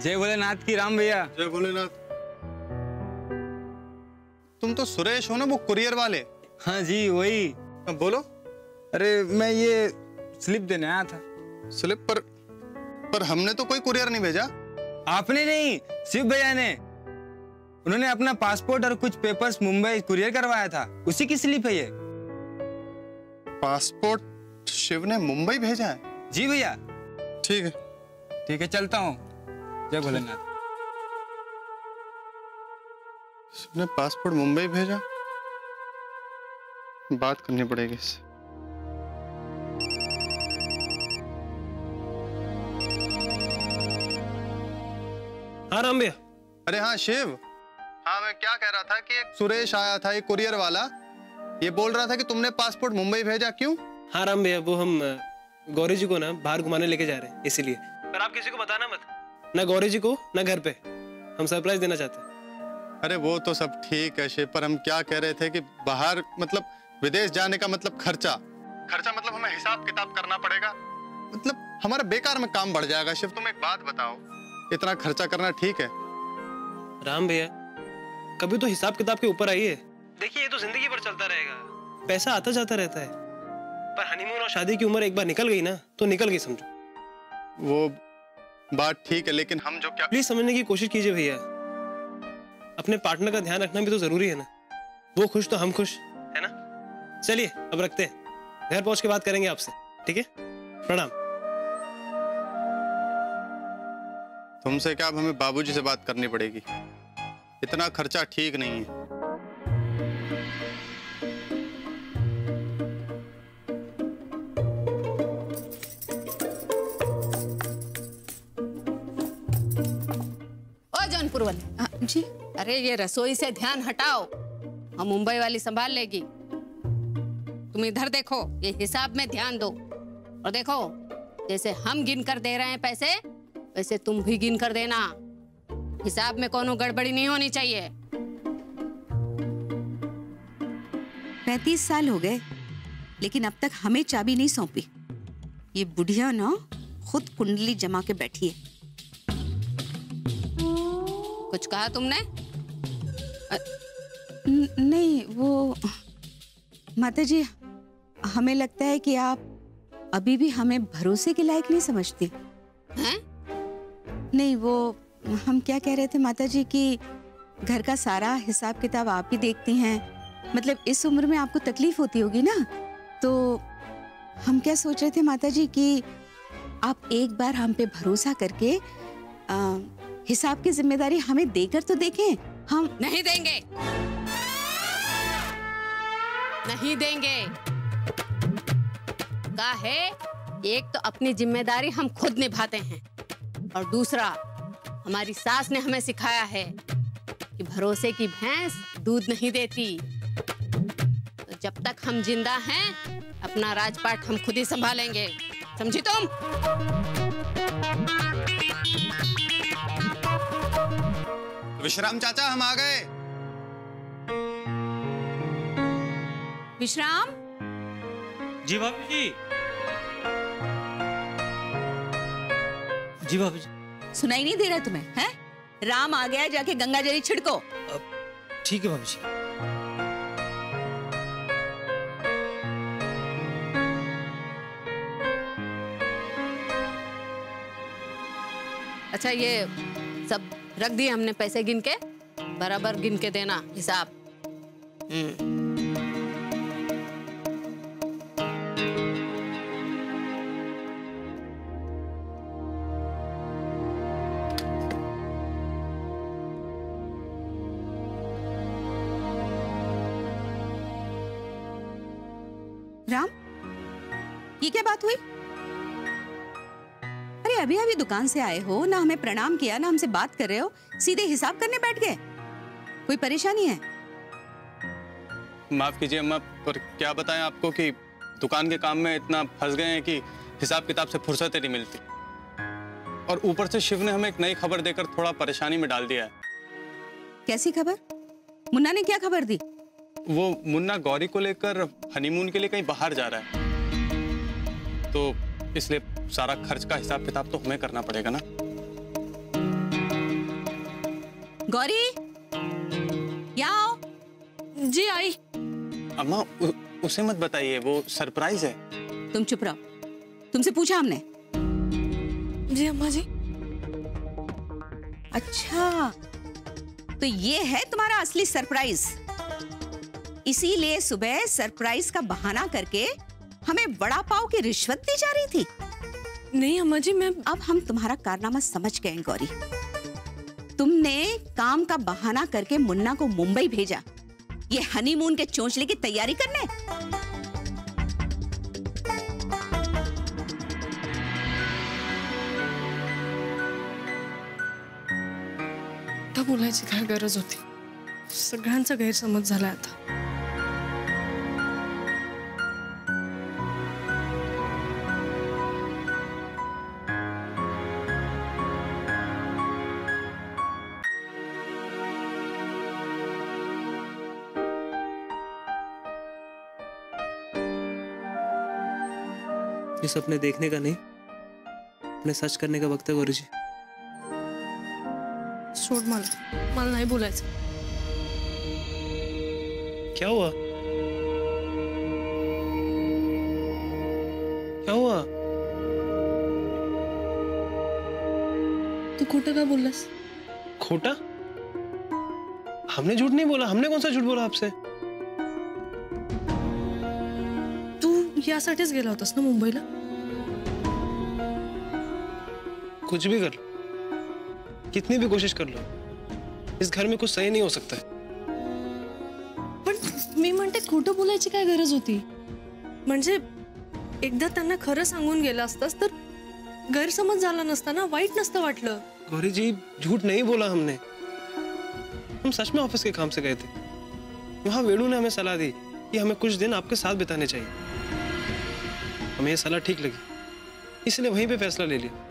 जय भोलेनाथ की राम भैया। जय भोलेनाथ। तुम तो सुरेश हो ना, वो कुरियर वाले? हाँ जी वही। बोलो। अरे मैं ये स्लिप देने आया था। स्लिप पर हमने तो कोई कुरियर नहीं भेजा। आपने नहीं, शिव भैया ने। उन्होंने अपना पासपोर्ट और कुछ पेपर्स मुंबई कुरियर करवाया था, उसी की स्लिप है ये। पासपोर्ट शिव ने मुंबई भेजा है? जी भैया। ठीक है ठीक है, चलता हूँ। जय भोलेनाथ। शिव ने पासपोर्ट मुंबई भेजा, बात करनी पड़ेगी इससे। हाँ राम भैया। अरे हाँ शिव। हाँ मैं क्या कह रहा था कि एक सुरेश आया था, एक कुरियर वाला, ये बोल रहा था कि तुमने पासपोर्ट मुंबई भेजा, क्यों? हाँ राम भैया, वो हम गौरी जी को ना बाहर घुमाने लेके जा रहे हैं, इसीलिए। पर आप किसी को बताना मत, ना गौरी जी को ना घर पे। हम सरप्राइज देना चाहते हैं। अरे वो तो सब ठीक है शिव, पर हम क्या कह रहे थे कि बाहर मतलब विदेश जाने का मतलब खर्चा मतलब हमें हिसाब किताब करना पड़ेगा, मतलब हमारा बेकार में काम बढ़ जाएगा। शिव तुम एक बात बताओ, इतना खर्चा करना ठीक है? राम भैया, कभी तो हिसाब किताब के ऊपर आइए। देखिए ये तो जिंदगी भर चलता रहेगा, पैसा आता जाता रहता है। पर हनीमून और शादी की उम्र एक बार निकल गई ना, तो निकल गई समझो। वो बात ठीक है, लेकिन हम जो क्या। प्लीज समझने की कोशिश कीजिए भैया, अपने पार्टनर का ध्यान रखना भी तो जरूरी है ना। वो खुश तो हम खुश, है ना। चलिए अब रखते हैं, घर पहुंच के बात करेंगे आपसे, ठीक है। प्रणाम। तुमसे क्या, अब हमें बाबूजी से बात करनी पड़ेगी, इतना खर्चा ठीक नहीं है। ओ जौनपुर वाले जी, अरे ये रसोई से ध्यान हटाओ, हम मुंबई वाली संभाल लेगी। तुम इधर देखो, ये हिसाब में ध्यान दो। और देखो, जैसे हम गिन कर दे रहे हैं पैसे, वैसे तुम भी गिन कर देना। हिसाब में कोनो गड़बड़ी नहीं होनी चाहिए। 35 साल हो गए, लेकिन अब तक हमें चाबी नहीं सौंपी। ये बुढ़िया ना खुद कुंडली जमा के बैठी है। कुछ कहा तुमने? नहीं, वो माता जी, हमें लगता है कि आप अभी भी हमें भरोसे के लायक नहीं समझती हैं? नहीं, वो हम क्या कह रहे थे माता जी कि घर का सारा हिसाब किताब आप ही देखती हैं, मतलब इस उम्र में आपको तकलीफ होती होगी ना, तो हम क्या सोच रहे थे माता जी कि आप एक बार हम पे भरोसा करके हिसाब की जिम्मेदारी हमें देकर तो देखें। हम नहीं देंगे, नहीं देंगे। का है, एक तो अपनी जिम्मेदारी हम खुद निभाते हैं, और दूसरा हमारी सास ने हमें सिखाया है कि भरोसे की भैंस दूध नहीं देती। तो जब तक हम जिंदा हैं, अपना राजपाट हम खुद ही संभालेंगे, समझी तुम? विश्राम चाचा, हम आ गए। विश्राम जी भाभी जी। जी भाभी जी। सुनाई नहीं दे रहा तुम्हें? हैं? राम आ गया, जाके गंगा जली छिड़को। ठीक है भाभी जी। अच्छा, ये सब रख दिए हमने पैसे गिन के, बराबर गिन के देना हिसाब। राम, ये क्या बात हुई? अरे अभी अभी दुकान से आए हो, ना हमें प्रणाम किया, ना हमसे बात कर रहे हो, सीधे हिसाब करने बैठ गए। कोई परेशानी है? माफ कीजिए अम्मा, पर क्या बताएं आपको कि दुकान के काम में इतना फंस गए हैं कि हिसाब किताब से फुर्सत ही नहीं मिलती। और ऊपर से शिव ने हमें एक नई खबर देकर थोड़ा परेशानी में डाल दिया है। कैसी खबर? मुन्ना ने क्या खबर दी? वो मुन्ना गौरी को लेकर हनीमून के लिए कहीं बाहर जा रहा है, तो इसलिए सारा खर्च का हिसाब किताब तो हमें करना पड़ेगा ना। गौरी, यहाँ आओ। जी आई। अम्मा उसे मत बताइए, वो सरप्राइज है। तुम चुप रहो, तुमसे पूछा हमने। जी अम्मा जी। अच्छा, तो ये है तुम्हारा असली सरप्राइज। इसीलिए सुबह सरप्राइज का बहाना करके हमें वड़ा पाव की रिश्वत दी जा रही थी। नहीं अम्मा जी, मैं अब हम तुम्हारा कारनामा समझ गए गौरी। तुमने काम का बहाना करके मुन्ना को मुंबई भेजा, ये हनीमून के चोंचले की तैयारी करने। आता बोलायची काय गरज होती? सगळ्यांचा गैरसमज झालाय आता. ये सपने देखने का नहीं, अपने सच करने का वक्त है गुरुजी। सोड मला नाही बोलायचं. क्या हुआ? क्या हुआ? तू खोटं का बोललास? खोटा? हमने झूठ नहीं बोला। हमने कौन सा झूठ बोला आपसे? तू यासाठीच गेला होतास ना मुंबईला? कुछ भी कर लो, कितनी भी कोशिश कर लो, इस घर में कुछ सही नहीं हो सकता है। पण मी म्हणते खोटं बोलायची काय गरज होती? म्हणजे एकदा त्यांना खरं सांगून गेला असतास तर गैरसमज झाला नसता ना, वाईट नसतं वाटलं. गौरी जी, झूठ नहीं बोला हमने। हम सच में ऑफिस के काम से गए थे। वहां वेणु ने हमें सलाह दी कि हमें कुछ दिन आपके साथ बिताने चाहिए। हमें ये सलाह ठीक लगी, इसलिए वहीं पे फैसला ले लिया।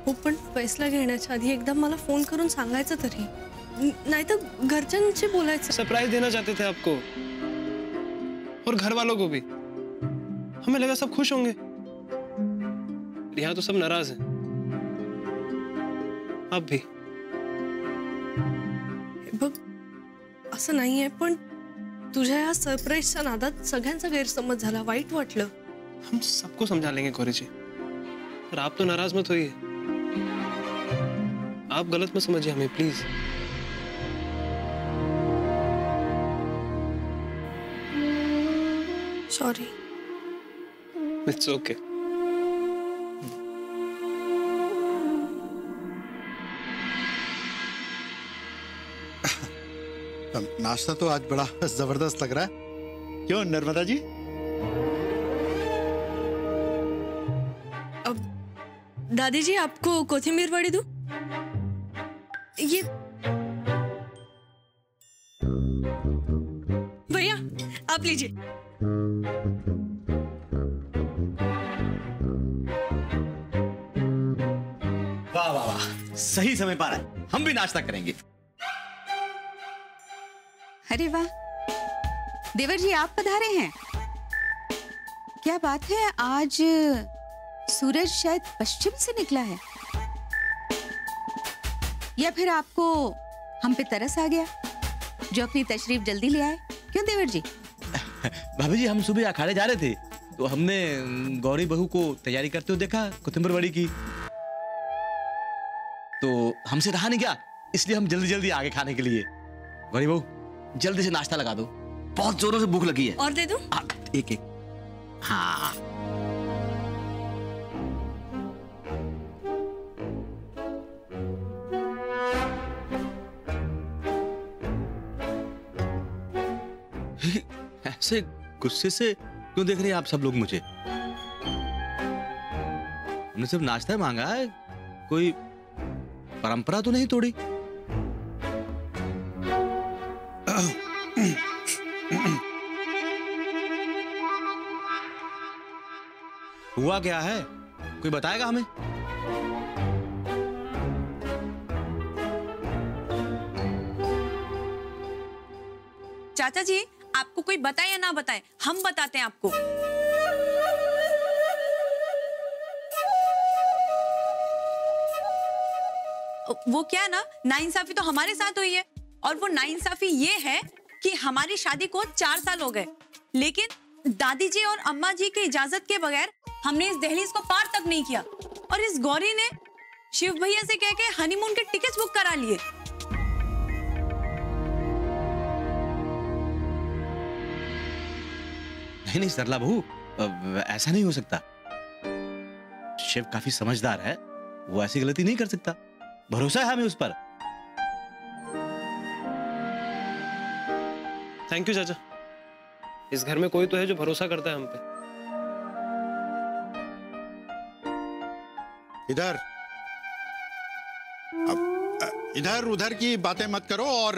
हो, पण फैसला घेण्याच्या आधी एकदा मला फोन करून सांगायचं तरी, नाहीतर घरच्यांशी बोलायचं. सरप्राइज देना चाहते थे आपको और घर वालों को भी। हमें लगा सब खुश होंगे, यहाँ तो सब नाराज हैं। आप भी। बघ, असं नाहीये, पण तुझ्या या सरप्राईजच्या नादात सगळ्यांचा गैरसमज झाला, वाईट वाटलं. हम सबको समझा लेंगे गौरी जी, पर आप तो नाराज मत होइए। आप गलत मत समझिए हमें, प्लीज। सॉरी. It's okay. नाश्ता तो आज बड़ा जबरदस्त लग रहा है, क्यों नर्मदा जी? अब दादी जी, आपको कोथिंबीर वड़ी दूं? ये भैया, आप लीजिए. वाह वाह वाह, सही समय पर आए, हम भी नाश्ता करेंगे। अरे वाह, देवर जी आप पधारे हैं। क्या बात है, आज सूरज शायद पश्चिम से निकला है, या फिर आपको हम पे तरस आ गया जो अपनी तशरीफ जल्दी ले आए? क्यों देवर जी? भाभी जी, हम सुबह अखाड़े जा रहे थे तो हमने गौरी बहू को तैयारी करते हुए देखा कोथिंबीर वड़ी की, तो हमसे रहा नहीं गया, इसलिए हम जल्दी जल्दी आगे खाने के लिए। गौरी बहू, जल्दी से नाश्ता लगा दो, बहुत जोरों से भूख लगी है। और दे दूं? एक एक। हाँ, ऐसे गुस्से से क्यों देख रहे हैं आप सब लोग मुझे? हमने सिर्फ नाश्ता मांगा है, कोई परंपरा तो नहीं तोड़ी। हुआ क्या है, कोई बताएगा हमें? चाचा जी, आपको कोई बताए या ना बताए, हम बताते हैं आपको. वो क्या है ना, नाइंसाफी तो हमारे साथ हुई है, और वो नाइंसाफी ये है कि हमारी शादी को 4 साल हो गए, लेकिन दादी जी और अम्मा जी की इजाजत के बगैर हमने इस दहलीज को पार तक नहीं किया, और इस गौरी ने शिव भैया से कह के हनीमून के टिकट्स बुक करा लिए। नहीं सरला बहू, ऐसा नहीं हो सकता। शिव काफी समझदार है, वो ऐसी गलती नहीं कर सकता। भरोसा है हमें उस पर। थैंक यू चाचा। इस घर में कोई तो है जो भरोसा करता है हम पे। इधर अब इधर उधर की बातें मत करो और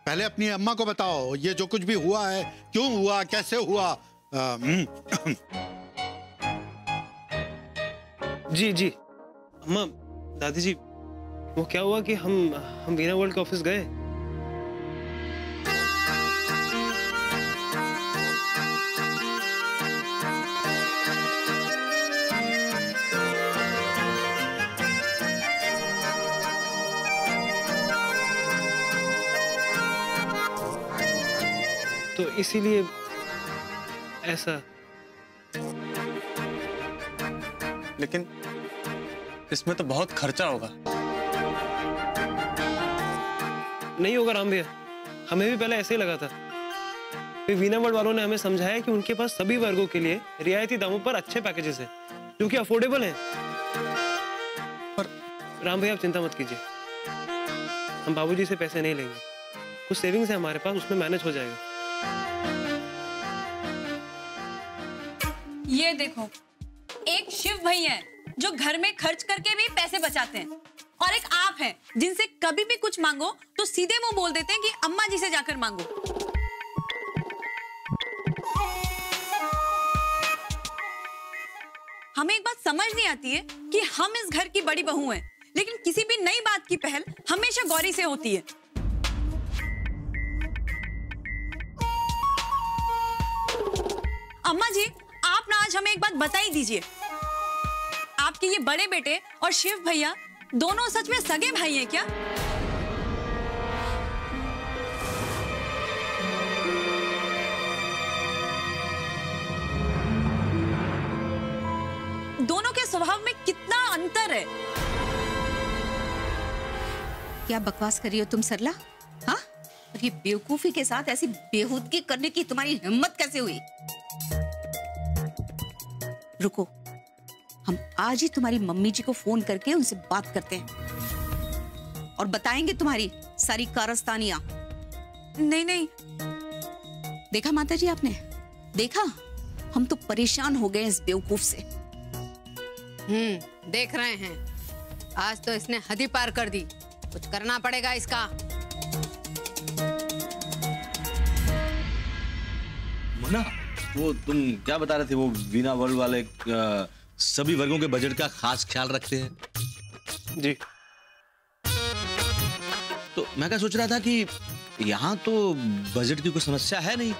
पहले अपनी अम्मा को बताओ ये जो कुछ भी हुआ है, क्यों हुआ, कैसे हुआ। जी जी अम्मा, दादी जी, वो क्या हुआ कि हम वीना वर्ल्ड के ऑफिस गए। तो इसीलिए ऐसा। लेकिन इसमें तो बहुत खर्चा होगा। नहीं होगा राम भैया, हमें भी पहले ऐसे ही लगा था। फिर वीना वर्ल्ड वालों ने हमें समझाया कि उनके पास सभी वर्गों के लिए रियायती दामों पर अच्छे पैकेजेस हैं जो कि अफोर्डेबल हैं। पर राम भैया आप चिंता मत कीजिए, हम बाबूजी से पैसे नहीं लेंगे। कुछ सेविंग्स है हमारे पास, उसमें मैनेज हो जाएगा। ये देखो, एक शिव भैया है जो घर में खर्च करके भी पैसे बचाते हैं, और एक आप हैं जिनसे कभी भी कुछ मांगो तो सीधे मुंह बोल देते हैं कि अम्मा जी से जाकर मांगो। हमें एक बात समझ नहीं आती है कि हम इस घर की बड़ी बहू हैं, लेकिन किसी भी नई बात की पहल हमेशा गौरी से होती है। अम्मा जी, आप ना आज हमें एक बात बता ही दीजिए, आपके ये बड़े बेटे और शिव भैया दोनों सच में सगे भाई हैं क्या? दोनों के स्वभाव में कितना अंतर है। क्या बकवास कर रही हो तुम सरला? हाँ, और ये बेवकूफी के साथ ऐसी बेहूदगी करने की तुम्हारी हिम्मत कैसे हुई? रुको, हम आज ही तुम्हारी मम्मी जी को फोन करके उनसे बात करते हैं और बताएंगे तुम्हारी सारी कारस्तानियां। नहीं नहीं, देखा माताजी, आपने देखा, हम तो परेशान हो गए इस बेवकूफ से। देख रहे हैं, आज तो इसने हद ही पार कर दी। कुछ करना पड़ेगा इसका। मना, वो तुम क्या बता रहे थे? वो वीना वर्ल्ड वाले सभी वर्गों के बजट का खास ख्याल रखते हैं। जी। तो मैं क्या सोच रहा था कि यहाँ तो बजट की कोई समस्या है नहीं,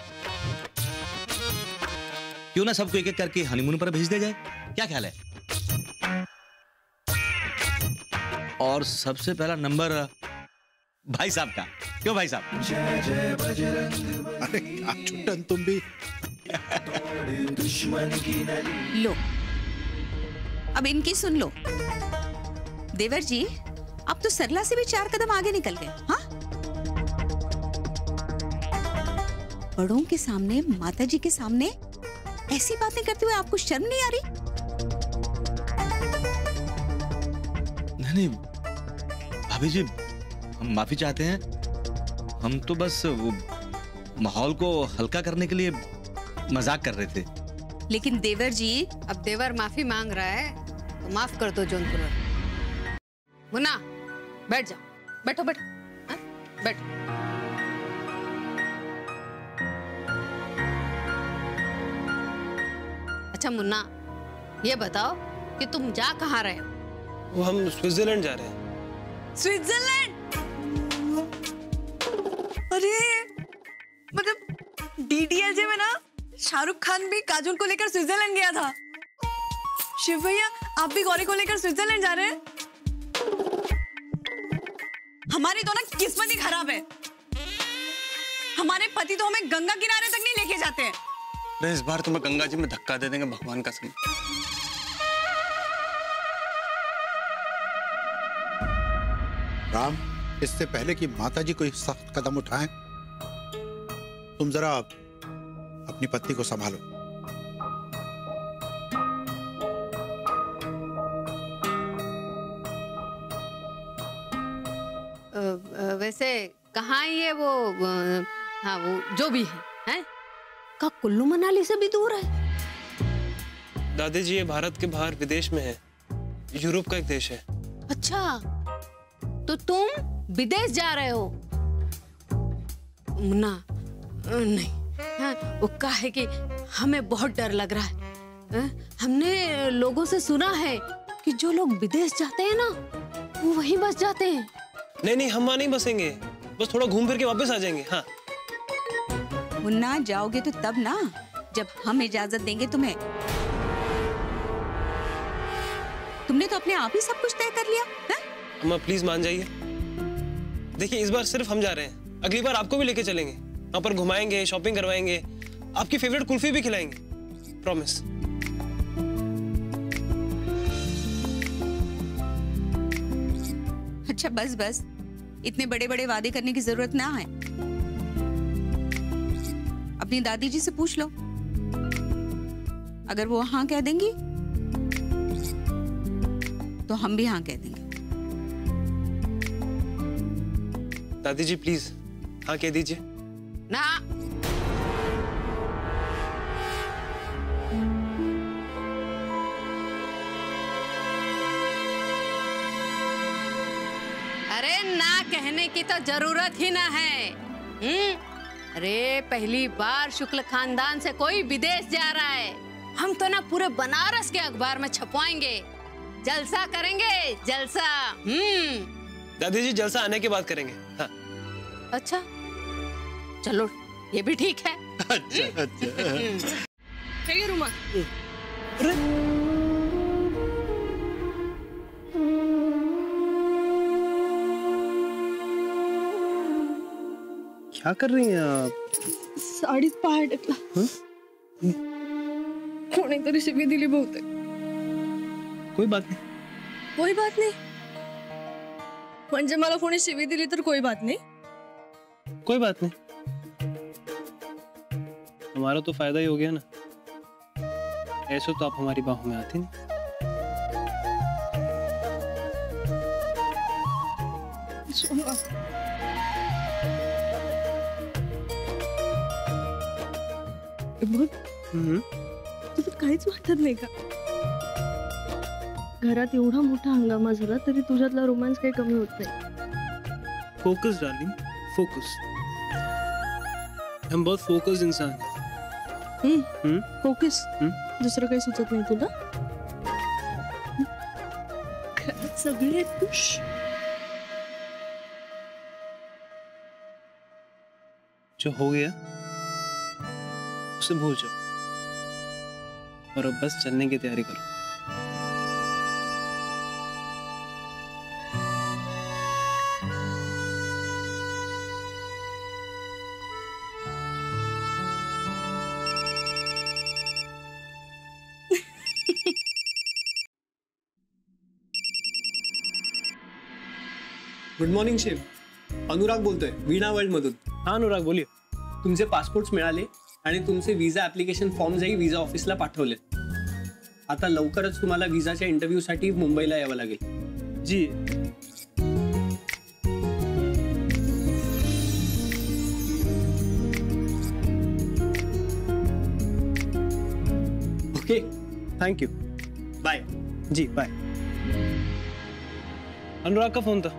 क्यों ना सबको एक एक करके हनीमून पर भेज दिया जाए? क्या ख्याल है? और सबसे पहला नंबर भाई साहब का। क्यों भाई साहब? अरे क्या छुट्टन तुम भी। लो, अब इनकी सुन लो। देवर जी, अब तो सरला से भी 4 कदम आगे निकल गए। हाँ, बड़ों के सामने, माताजी के सामने ऐसी बातें करते हुए आपको शर्म नहीं आ रही? नहीं भाभी जी, हम माफी चाहते हैं। हम तो बस वो माहौल को हल्का करने के लिए मजाक कर रहे थे। लेकिन देवर जी, अब देवर माफी मांग रहा है तो माफ कर दो जौनपुर। मुन्ना, बैठ जाओ। बैठो बैठो, हाँ? बैठो। अच्छा मुन्ना, ये बताओ कि तुम जा कहाँ रहे हो? वो हम स्विट्जरलैंड जा रहे हैं। स्विट्जरलैंड? अरे मतलब डीडीएलजे में ना शाहरुख खान भी काजोल को लेकर स्विट्जरलैंड गया था। शिव भैया, आप भी गौरी को लेकर स्विट्जरलैंड जा रहे हैं? हमारी तो ना किस्मत ही खराब है। हमारे पति तो हमें गंगा किनारे तक नहीं लेके जाते हैं। अरे इस बार तुम्हें गंगा जी में धक्का दे देंगे, भगवान कसम। राम, इससे पहले कि माताजी कोई सख्त कदम उठाएं, तुम जरा अपनी पत्नी को संभालो। वैसे कहाँ ये वो हाँ वो जो भी है का कुल्लू मनाली से भी दूर है। दादी जी ये भारत के बाहर विदेश में है, यूरोप का एक देश है। अच्छा, तो तुम विदेश जा रहे हो? मुन्ना नहीं, हाँ, वो क्या है कि हमें बहुत डर लग रहा है। हमने लोगों से सुना है कि जो लोग विदेश जाते हैं ना वो वहीं बस जाते हैं। नहीं, हम वहाँ नहीं बसेंगे, बस थोड़ा घूम फिर के वापस आ जाएंगे। हाँ मुन्ना, जाओगे तो तब ना जब हम इजाजत देंगे तुम्हें। तुमने तो अपने आप ही सब कुछ तय कर लिया है? अम्मा प्लीज मान जाइए। देखिए इस बार सिर्फ हम जा रहे हैं, अगली बार आपको भी लेके चलेंगे, वहाँ पर घुमाएंगे, शॉपिंग करवाएंगे, आपकी फेवरेट कुल्फी भी खिलाएंगे, प्रॉमिस। अच्छा बस, इतने बड़े बड़े वादे करने की जरूरत ना है। अपनी दादी जी से पूछ लो, अगर वो हाँ कह देंगी तो हम भी हाँ कह देंगे। दादी जी प्लीज हाँ कह दीजिए ना। अरे ना कहने की तो जरूरत ही ना है। अरे पहली बार शुक्ल खानदान से कोई विदेश जा रहा है, हम तो ना पूरे बनारस के अखबार में छपवाएंगे, जलसा करेंगे, जलसा। दादी जी जलसा आने के बाद करेंगे। हाँ। अच्छा चलो ये भी ठीक है। अच्छा। है रुमा? क्या कर रही हैं आप? साडीत पाय टाकला। कोणीतरी शिवी दिली बहुतेक। कोई बात नहीं। कोई बात नहीं म्हणजे मला कोणी शिवी दिली तर कोई बात नहीं? कोई बात नहीं, हमारा तो फायदा ही हो गया ना। ऐसे तो आप हमारी बाहों में आती नहीं। तुला काहीच वाटत नाही का? घरात एवढा मोठा हंगामा झाला तरी तुझ्यातला रोमांस काही कमी होत नाही। Focus darling, focus. हम बहुत फोकस इंसान हैं। फोकस। दुसरं काही सुचत नाही तुला? सगळे खुश। जो हो गया उसे भूल जाओ और अब बस चलने की तैयारी करो। गुड मॉर्निंग शेफ, अनुराग बोलतोय वीणा वर्ल्ड मधून। हाँ अनुराग बोलिए। तुमचे पासपोर्ट्स मिळाले आणि तुमचे व्हिसा ऍप्लिकेशन फॉर्मही व्हिसा ऑफिसला पाठवले। आता लवकरच तुम्हाला व्हिसाच्या इंटरव्ह्यूसाठी मुंबईला यावं लागेल। जी ओके, थैंक यू। बाय। जी बाय। अनुराग का फोन था,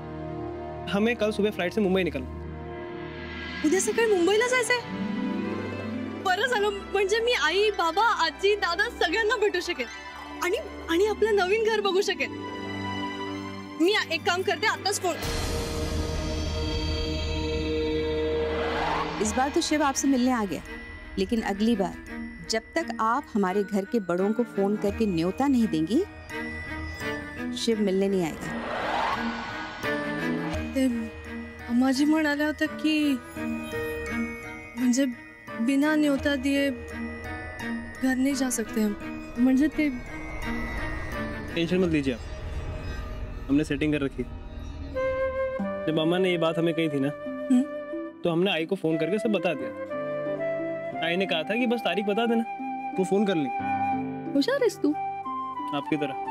हमें कल सुबह फ्लाइट से मुंबई निकलना। उद्या सकाळी मुंबईला जायचंय? बरं झालं, म्हणजे मी आई, बाबा, आजी, दादा सगळ्यांना भेटू शकेल आणि आपलं नवीन घर बघू शकेल। मी एक काम करते, आताच फोन। इस बार तो शिव आपसे मिलने आ गया, लेकिन अगली बार जब तक आप हमारे घर के बड़ों को फोन करके न्योता नहीं देंगी, शिव मिलने नहीं आएगा। अम्मा जी म्हणाल्या होत्या की म्हणजे बिना न्योता दिए घर नहीं जा सकते हम. म्हणजे ते टेंशन मत लीजिए आप, हमने सेटिंग कर रखी. जब अम्मा ने ये बात हमें कही थी ना, तो हमने आई को फोन करके सब बता दिया. आई ने कहा था कि बस तारीख बता देना, वो फोन कर ली. होशियार आहेस तू. आपकी तरह.